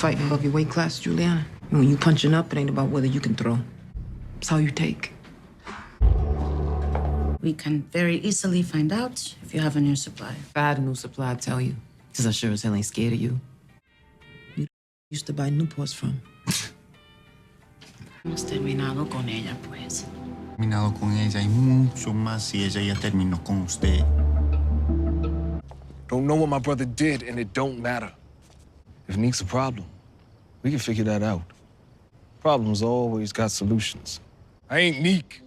Fighting above your weight class, Juliana. And when you punching up, it ain't about whether you can throw. It's how you take. We can very easily find out if you have a new supply. If I had a new supply, I'd tell you. Because I sure as hell ain't scared of you. You used to buy Newports from. Hemos terminado con ella, pues. Terminado con ella y mucho más si ella ya terminó con usted. Don't know what my brother did, and it don't matter. If Neek's a problem, we can figure that out. Problems always got solutions. I ain't Neek.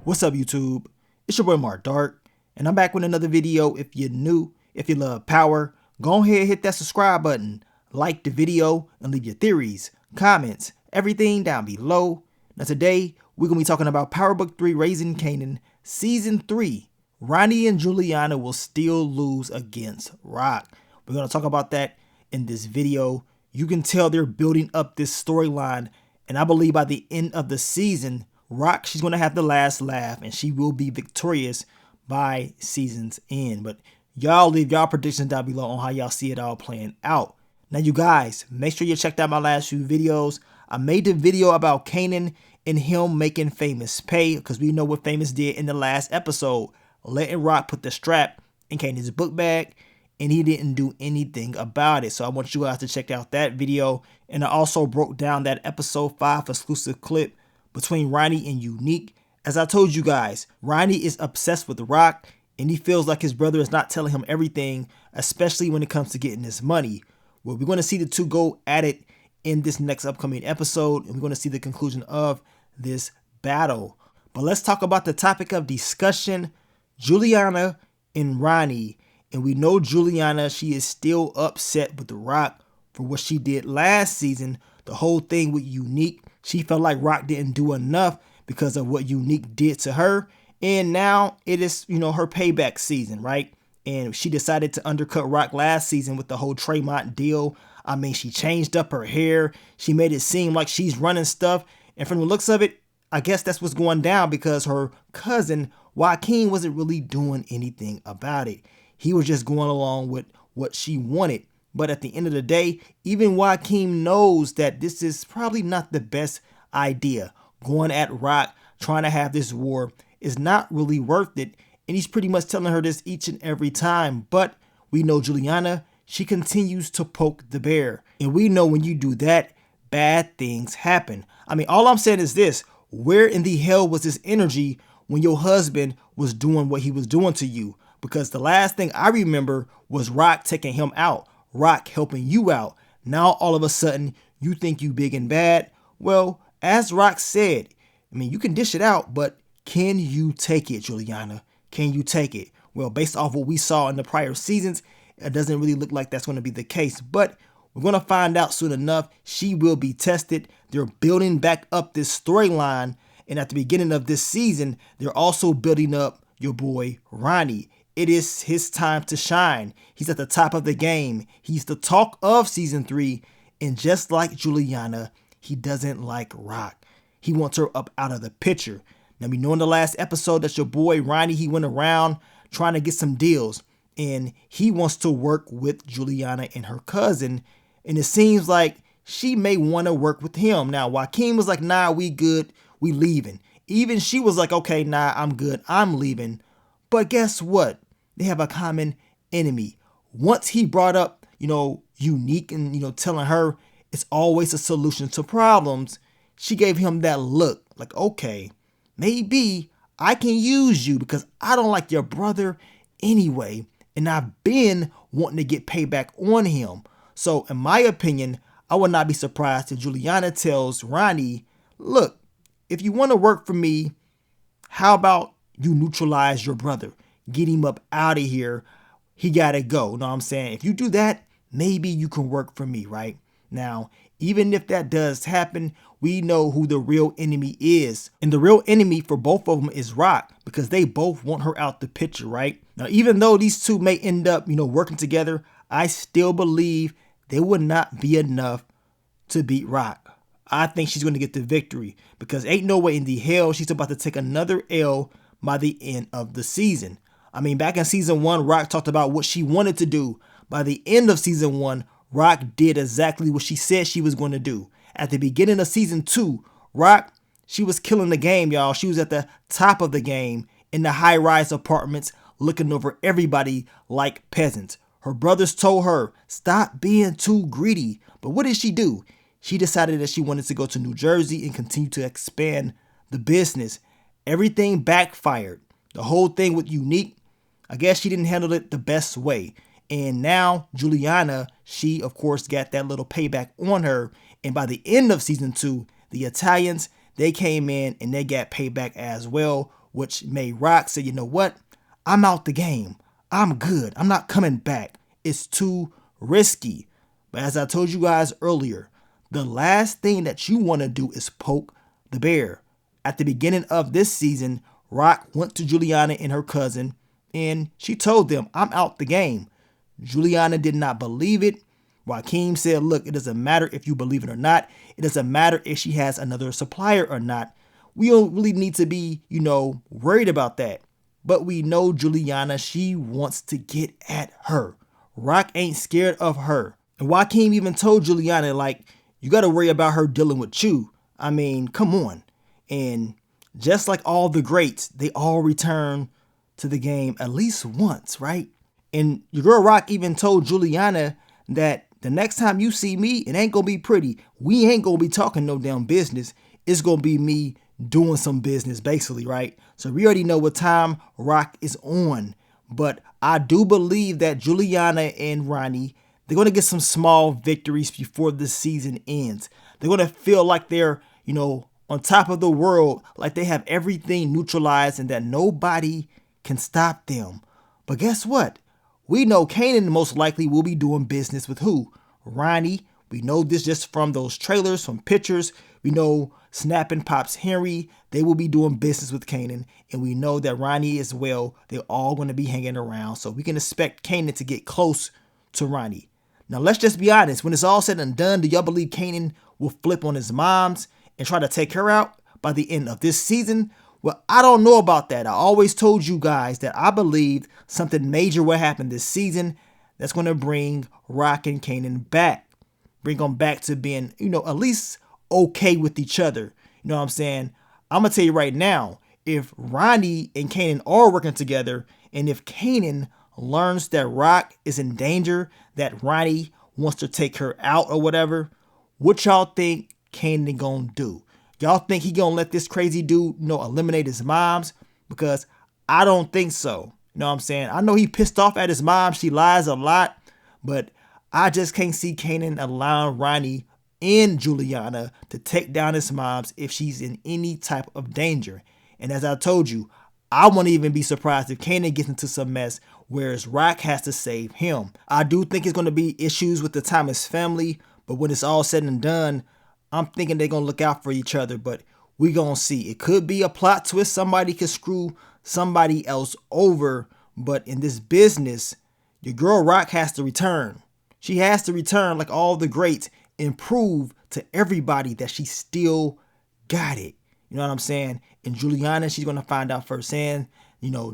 What's up, YouTube? It's your boy Mark Dark, and I'm back with another video. If you're new, if you love power, go ahead and hit that subscribe button, like the video, and leave your theories, comments, everything down below. Now today, we're going to be talking about Power Book 3 Raising Kanan, Season 3. Ronnie and Juliana will still lose against Rock. We're going to talk about that in this video. You can tell they're building up this storyline, and I believe by the end of the season, Rock, she's going to have the last laugh, and she will be victorious by season's end. But y'all leave y'all predictions down below on how y'all see it all playing out. Now, you guys, make sure you checked out my last few videos. I made the video about Kanan and him making Famous pay, because we know what Famous did in the last episode, letting Rock put the strap in Kanan's book bag, and he didn't do anything about it. So I want you guys to check out that video. And I also broke down that episode 5 exclusive clip between Ronnie and Unique. As I told you guys, Ronnie is obsessed with Rock, and he feels like his brother is not telling him everything, especially when it comes to getting his money. Well, we're going to see the two go at it in this next upcoming episode, and we're going to see the conclusion of this battle. But let's talk about the topic of discussion, Juliana and Ronnie. And we know Juliana, she is still upset with The Rock for what she did last season, the whole thing with Unique. She felt like Rock didn't do enough because of what Unique did to her. And now it is, her payback season, right? And she decided to undercut Rock last season with the whole Tremont deal. I mean, she changed up her hair. She made it seem like she's running stuff. And from the looks of it, I guess that's what's going down, because her cousin, Joaquin, wasn't really doing anything about it. He was just going along with what she wanted. But at the end of the day, even Joaquin knows that this is probably not the best idea. Going at Rock, trying to have this war, is not really worth it. And he's pretty much telling her this each and every time. But we know Juliana, she continues to poke the bear. And we know when you do that, bad things happen. I mean, all I'm saying is this: where in the hell was this energy when your husband was doing what he was doing to you? Because the last thing I remember was Rock taking him out. Rock helping you out. Now all of a sudden you think you big and bad. Well, as Rock said, I mean, you can dish it out, but can you take it, Juliana? Can you take it? Well, based off what we saw in the prior seasons, it doesn't really look like that's going to be the case, but we're going to find out soon enough. She will be tested. They're building back up this storyline, and at the beginning of this season, they're also building up your boy Ronnie. It is his time to shine. He's at the top of the game. He's the talk of season 3. And just like Juliana, he doesn't like Rock. He wants her up out of the picture. Now, we know in the last episode that your boy Ronnie, he went around trying to get some deals. And he wants to work with Juliana and her cousin. And it seems like she may want to work with him. Now, Joaquin was like, nah, we good. We leaving. Even she was like, okay, nah, I'm good. I'm leaving. But guess what? They have a common enemy. Once he brought up, Unique and, telling her it's always a solution to problems, she gave him that look like, okay, maybe I can use you because I don't like your brother anyway. And I've been wanting to get payback on him. So in my opinion, I would not be surprised if Juliana tells Ronnie, look, if you want to work for me, how about you neutralize your brother? Get him up out of here. He got to go. Know what I'm saying? If you do that, maybe you can work for me, right? Now, even if that does happen, we know who the real enemy is. And the real enemy for both of them is Rock, because they both want her out the picture, right? Now, even though these two may end up, working together, I still believe there would not be enough to beat Rock. I think she's going to get the victory because ain't no way in the hell she's about to take another L by the end of the season. I mean, back in season 1, Rock talked about what she wanted to do. By the end of season 1, Rock did exactly what she said she was going to do. At the beginning of season 2, Rock, she was killing the game, y'all. She was at the top of the game in the high-rise apartments looking over everybody like peasants. Her brothers told her, stop being too greedy. But what did she do? She decided that she wanted to go to New Jersey and continue to expand the business. Everything backfired. The whole thing with Unique, I guess she didn't handle it the best way. And now Juliana, she of course got that little payback on her. And by the end of season 2, the Italians, they came in and they got payback as well, which made Rock say, you know what? I'm out the game. I'm good. I'm not coming back. It's too risky. But as I told you guys earlier, the last thing that you want to do is poke the bear. At the beginning of this season, Rock went to Juliana and her cousin, and she told them, I'm out the game. Juliana did not believe it. Joaquin said, look, it doesn't matter if you believe it or not. It doesn't matter if she has another supplier or not. We don't really need to be, worried about that. But we know Juliana, she wants to get at her. Rock ain't scared of her. And Joaquin even told Juliana, like, you got to worry about her dealing with you. I mean, come on. And just like all the greats, they all return to the game at least once, right? And your girl Rock even told Juliana that the next time you see me, it ain't going to be pretty. We ain't going to be talking no damn business. It's going to be me doing some business, basically, right? So we already know what time Rock is on. But I do believe that Juliana and Ronnie, they're going to get some small victories before the season ends. They're going to feel like they're, on top of the world, like they have everything neutralized and that nobody can stop them. But guess what? We know Kanan most likely will be doing business with who? Ronnie. We know this just from those trailers, from pictures. We know Snap and Pops Henry, they will be doing business with Kanan. And we know that Ronnie as well, they're all going to be hanging around. So we can expect Kanan to get close to Ronnie. Now, let's just be honest. When it's all said and done, do y'all believe Kanan will flip on his moms and try to take her out by the end of this season? Well, I don't know about that. I always told you guys that I believed something major will happen this season that's going to bring Rock and Kanan back. Bring them back to being, at least okay with each other. You know what I'm saying? I'm going to tell you right now, if Ronnie and Kanan are working together, and if Kanan learns that Rock is in danger, that Ronnie wants to take her out or whatever, what y'all think Kanan gonna do? Y'all think he gonna let this crazy dude, eliminate his moms? Because I don't think so. You know what I'm saying? I know he pissed off at his mom. She lies a lot, but I just can't see Kanan allowing Ronnie and Juliana to take down his moms if she's in any type of danger. And as I told you, I wouldn't even be surprised if Kanan gets into some mess, whereas Rock has to save him. I do think it's going to be issues with the Thomas family, but when it's all said and done, I'm thinking they're going to look out for each other, but we going to see. It could be a plot twist. Somebody could screw somebody else over, but in this business, your girl Rock has to return. She has to return like all the greats and prove to everybody that she still got it. You know what I'm saying? And Juliana, she's going to find out firsthand,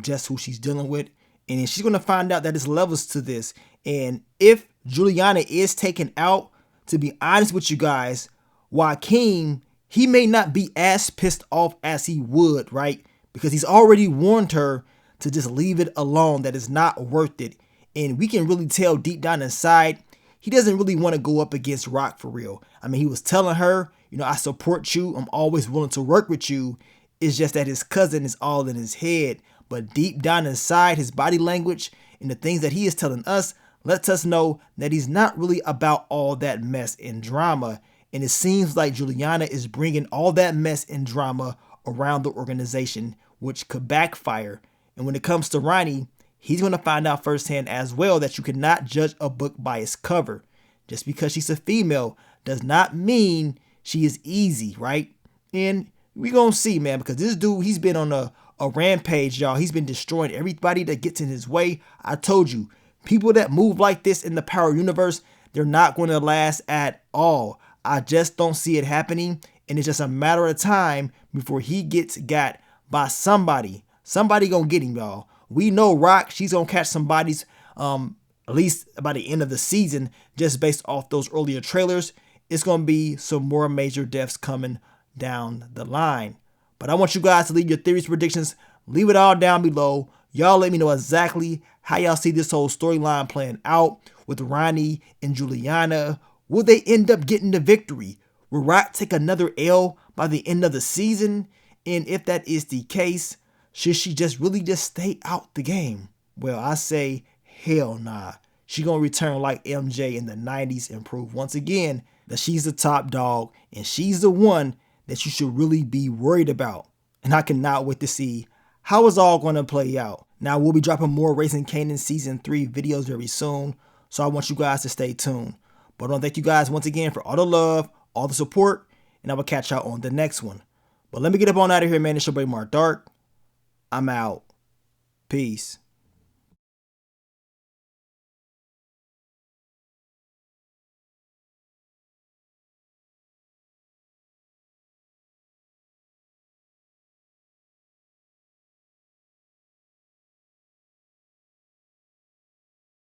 just who she's dealing with. And then she's going to find out that there's levels to this. And if Juliana is taken out, to be honest with you guys, Joaquin, he may not be as pissed off as he would, right? Because he's already warned her to just leave it alone, that it's not worth it. And we can really tell deep down inside, he doesn't really want to go up against Rock for real. I mean, he was telling her, I support you. I'm always willing to work with you. It's just that his cousin is all in his head. But deep down inside, his body language and the things that he is telling us lets us know that he's not really about all that mess and drama. And it seems like Juliana is bringing all that mess and drama around the organization, which could backfire. And when it comes to Ronnie, he's going to find out firsthand as well that you cannot judge a book by its cover. Just because she's a female does not mean she is easy, right? And we going to see, man, because this dude, he's been on a rampage, y'all. He's been destroying everybody that gets in his way. I told you, people that move like this in the Power universe, they're not going to last at all. I just don't see it happening, and it's just a matter of time before he gets got by somebody. Somebody gonna get him, y'all. We know Rock, she's gonna catch some bodies, at least by the end of the season, just based off those earlier trailers. It's gonna be some more major deaths coming down the line. But I want you guys to leave your theories, predictions, leave it all down below. Y'all let me know exactly how y'all see this whole storyline playing out with Ronnie and Juliana. Will they end up getting the victory? Will Rock take another L by the end of the season? And if that is the case, should she just really just stay out the game? Well, I say hell nah. She gonna return like MJ in the 90s and prove once again that she's the top dog and she's the one that you should really be worried about. And I cannot wait to see how it's all going to play out. Now, we'll be dropping more Raising Kanan Season 3 videos very soon, so I want you guys to stay tuned. But I want to thank you guys once again for all the love, all the support, and I will catch y'all on the next one. But let me get up on out of here, man. It's your boy Mark Dark. I'm out. Peace.